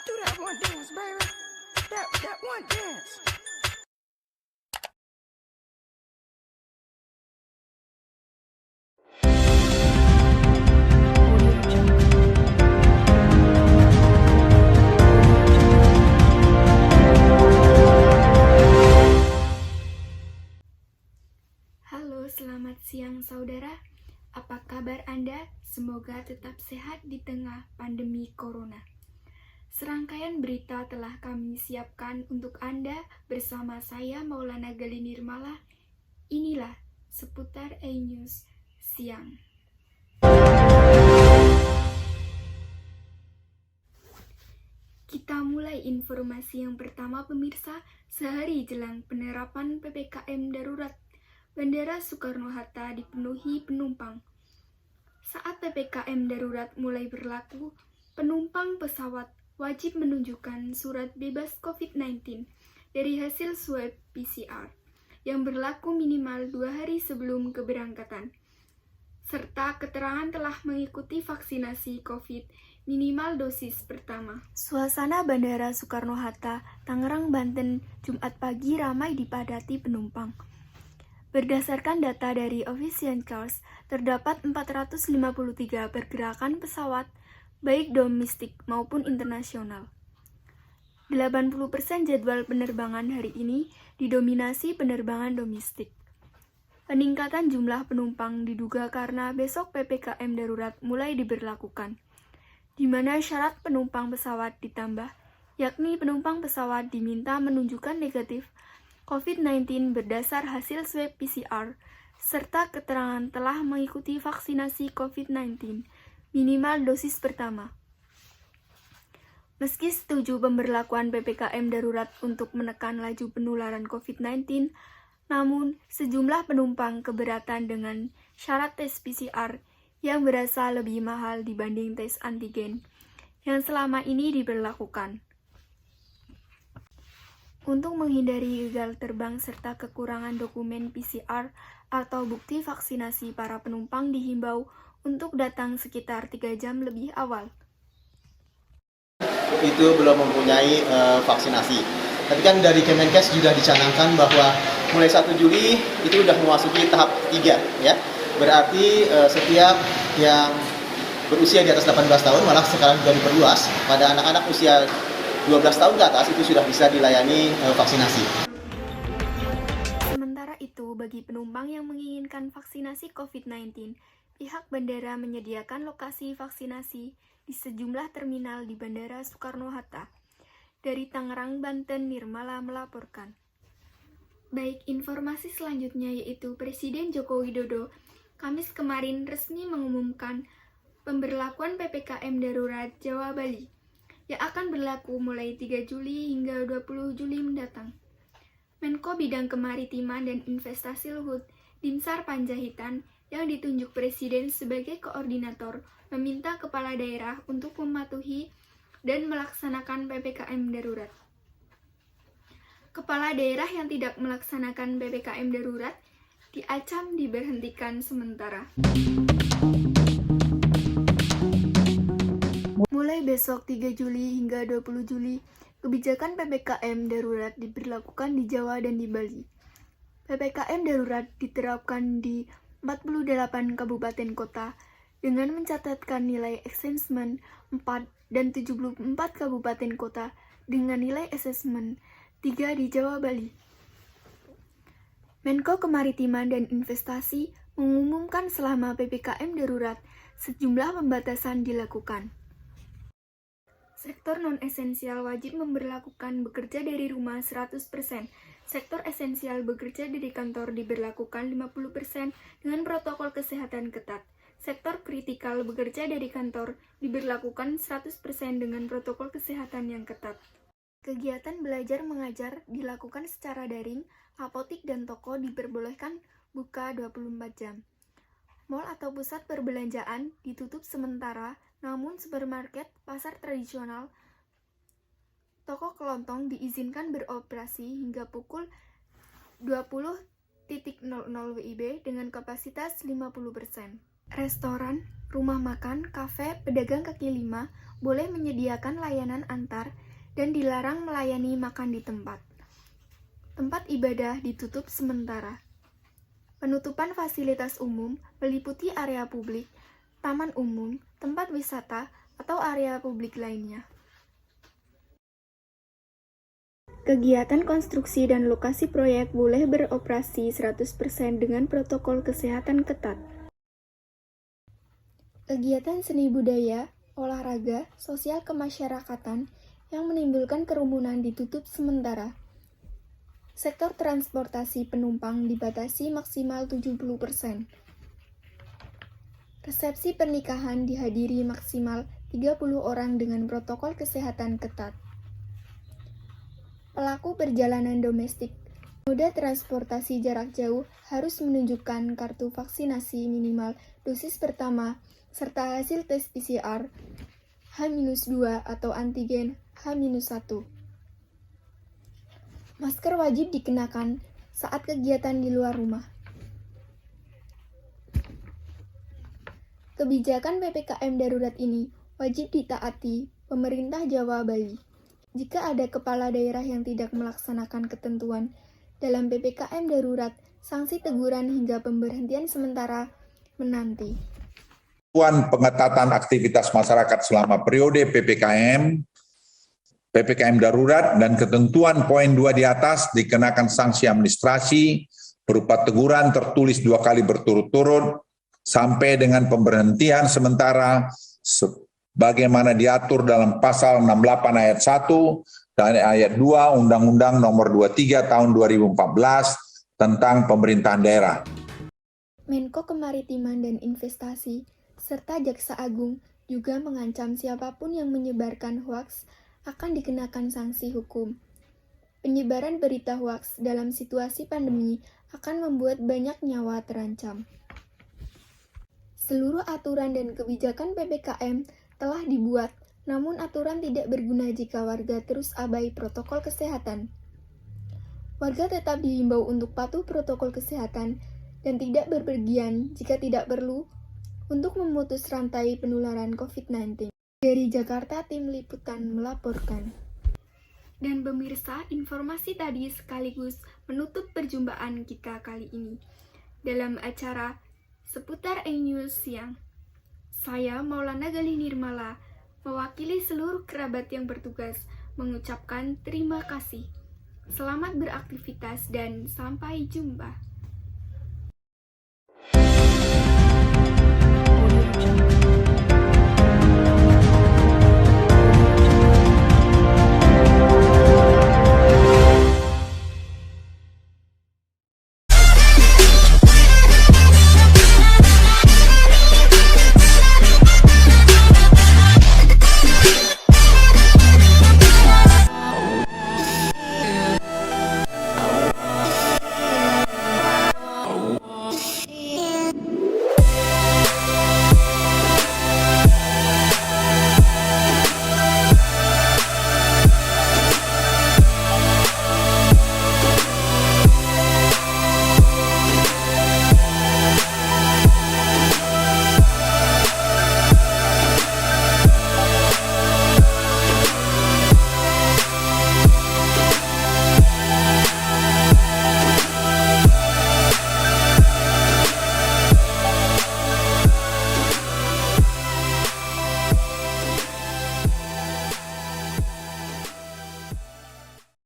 Do that one dance, baby. That one dance. Halo, selamat siang saudara. Apa kabar Anda? Semoga tetap sehat di tengah pandemi corona. Serangkaian berita telah kami siapkan untuk Anda bersama saya Maulana Gali Nirmala. Inilah seputar E-News siang. Kita mulai informasi yang pertama pemirsa. Sehari jelang penerapan PPKM darurat, Bandara Soekarno-Hatta dipenuhi penumpang. Saat PPKM darurat mulai berlaku, penumpang pesawat wajib menunjukkan surat bebas COVID-19 dari hasil swab PCR yang berlaku minimal 2 hari sebelum keberangkatan, serta keterangan telah mengikuti vaksinasi COVID minimal dosis pertama. Suasana Bandara Soekarno-Hatta, Tangerang, Banten, Jumat pagi ramai dipadati penumpang. Berdasarkan data dari Official Charts, terdapat 453 pergerakan pesawat, baik domestik maupun internasional. 80% jadwal penerbangan hari ini didominasi penerbangan domestik. Peningkatan jumlah penumpang diduga karena besok PPKM darurat mulai diberlakukan, di mana syarat penumpang pesawat ditambah, yakni penumpang pesawat diminta menunjukkan negatif COVID-19 berdasar hasil swab PCR, serta keterangan telah mengikuti vaksinasi COVID-19 minimal dosis pertama. Meski setuju pemberlakuan PPKM darurat untuk menekan laju penularan COVID-19, namun sejumlah penumpang keberatan dengan syarat tes PCR yang berasa lebih mahal dibanding tes antigen yang selama ini diberlakukan. Untuk menghindari gagal terbang serta kekurangan dokumen PCR atau bukti vaksinasi, para penumpang dihimbau untuk datang sekitar 3 jam lebih awal. Itu belum mempunyai vaksinasi. Tapi kan dari Kemenkes sudah dicanangkan bahwa mulai 1 Juli itu sudah memasuki tahap 3 ya. Berarti setiap yang berusia di atas 18 tahun malah sekarang sudah diperluas pada anak-anak usia 12 tahun ke atas itu sudah bisa dilayani vaksinasi. Sementara itu, bagi penumpang yang menginginkan vaksinasi COVID-19, pihak bandara menyediakan lokasi vaksinasi di sejumlah terminal di Bandara Soekarno-Hatta. Dari Tangerang, Banten, Nirmala melaporkan. Baik, informasi selanjutnya yaitu Presiden Joko Widodo Kamis kemarin resmi mengumumkan pemberlakuan PPKM darurat Jawa Bali yang akan berlaku mulai 3 Juli hingga 20 Juli mendatang. Menko Bidang Kemaritiman dan Investasi Luhut Binsar Panjaitan yang ditunjuk Presiden sebagai koordinator meminta kepala daerah untuk mematuhi dan melaksanakan PPKM darurat. Kepala daerah yang tidak melaksanakan PPKM darurat diancam diberhentikan sementara. Mulai besok 3 Juli hingga 20 Juli, kebijakan PPKM darurat diberlakukan di Jawa dan di Bali. PPKM darurat diterapkan di 48 kabupaten kota dengan mencatatkan nilai assessment 4 dan 74 kabupaten kota dengan nilai assessment 3 di Jawa Bali. Menko Kemaritiman dan Investasi mengumumkan selama PPKM darurat sejumlah pembatasan dilakukan. Sektor non-esensial wajib memberlakukan bekerja dari rumah 100%. Sektor esensial bekerja dari kantor diberlakukan 50% dengan protokol kesehatan ketat. Sektor kritikal bekerja dari kantor diberlakukan 100% dengan protokol kesehatan yang ketat. Kegiatan belajar mengajar dilakukan secara daring, apotik dan toko diperbolehkan buka 24 jam. Mal atau pusat perbelanjaan ditutup sementara, namun supermarket, pasar tradisional, toko kelontong diizinkan beroperasi hingga pukul 20.00 WIB dengan kapasitas 50%. Restoran, rumah makan, kafe, pedagang kaki lima boleh menyediakan layanan antar dan dilarang melayani makan di tempat. Tempat ibadah ditutup sementara. Penutupan fasilitas umum meliputi area publik, taman umum, tempat wisata, atau area publik lainnya. Kegiatan konstruksi dan lokasi proyek boleh beroperasi 100% dengan protokol kesehatan ketat. Kegiatan seni budaya, olahraga, sosial kemasyarakatan yang menimbulkan kerumunan ditutup sementara. Sektor transportasi penumpang dibatasi maksimal 70%. Resepsi pernikahan dihadiri maksimal 30 orang dengan protokol kesehatan ketat. Pelaku perjalanan domestik, moda transportasi jarak jauh harus menunjukkan kartu vaksinasi minimal dosis pertama serta hasil tes PCR H-2 atau antigen H-1. Masker wajib dikenakan saat kegiatan di luar rumah. Kebijakan PPKM darurat ini wajib ditaati pemerintah Jawa Bali. Jika ada kepala daerah yang tidak melaksanakan ketentuan dalam PPKM darurat, sanksi teguran hingga pemberhentian sementara menanti. Pengetatan aktivitas masyarakat selama periode PPKM darurat dan ketentuan poin 2 di atas dikenakan sanksi administrasi berupa teguran tertulis 2 kali berturut-turut sampai dengan pemberhentian sementara bagaimana diatur dalam pasal 68 ayat 1 dan ayat 2 Undang-Undang Nomor 23 Tahun 2014 tentang pemerintahan daerah. Menko Kemaritiman dan Investasi serta Jaksa Agung juga mengancam siapapun yang menyebarkan hoaks akan dikenakan sanksi hukum. Penyebaran berita hoaks dalam situasi pandemi akan membuat banyak nyawa terancam. Seluruh aturan dan kebijakan PPKM telah dibuat, namun aturan tidak berguna jika warga terus abai protokol kesehatan. Warga tetap diimbau untuk patuh protokol kesehatan dan tidak berpergian jika tidak perlu untuk memutus rantai penularan COVID-19. Dari Jakarta, Tim Liputan melaporkan. Dan pemirsa, informasi tadi sekaligus menutup perjumpaan kita kali ini dalam acara seputar E-News Siang. Saya, Maulana Galih Nirmala, mewakili seluruh kerabat yang bertugas, mengucapkan terima kasih. Selamat beraktivitas dan sampai jumpa. Audio Jungle.